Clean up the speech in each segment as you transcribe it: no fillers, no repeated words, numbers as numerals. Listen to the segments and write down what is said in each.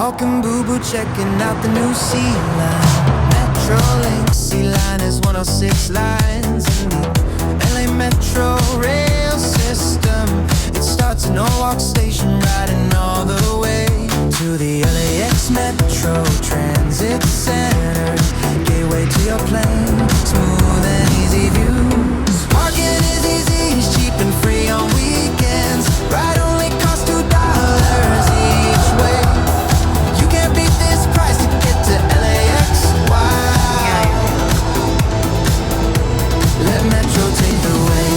Walkingbubu, checking out the new sea line. Metrolink sea line is 106 lines in the LA Metro rail system. It starts in Norwalk station, riding all the way to the LAX Metro Transit Center. Gateway to your plane, smooth and easy views. Parking is easy, it's cheap and free on weekends. Ride only costs $2 each way. You can't beat this price to get to LAX. Wow. Let Metro take the way.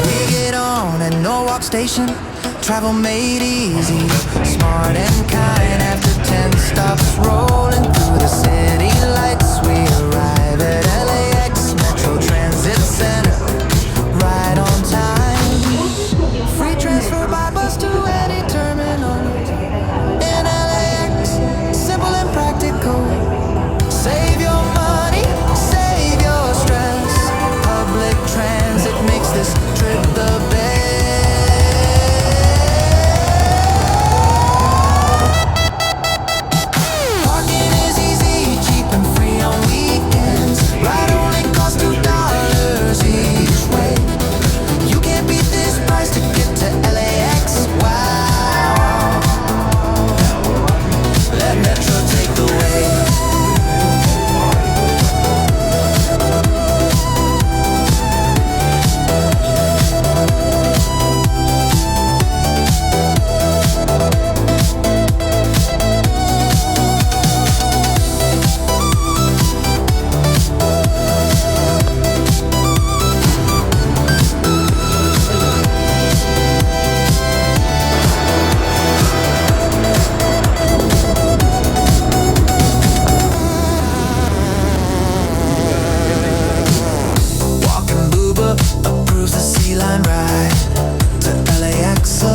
We get on at Norwalk station, travel made easy, smart and kind. After 10 stops rolling through the city lights, we arrive at LAX Metro Transit Center, right on time. Free transfer by bus to any terminal in LAX, simple and practical. Save your money, save your stress. Public transit makes this trip the best. Parking is easy, cheap and free on weekends. Ride only costs $2 each way. You can't beat this price to get to LAX. Wow. Let Metro take the way. Walkingbubu approves the sea line ride to LAX, so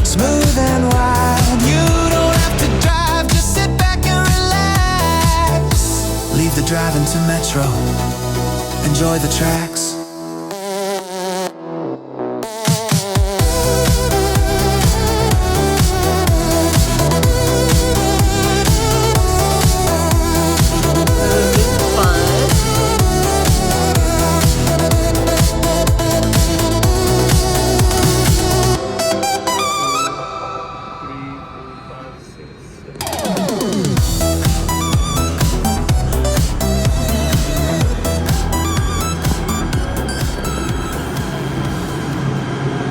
smooth and wide. You don't have to drive, just sit back and relax. Leave the driving to Metro, enjoy the tracks.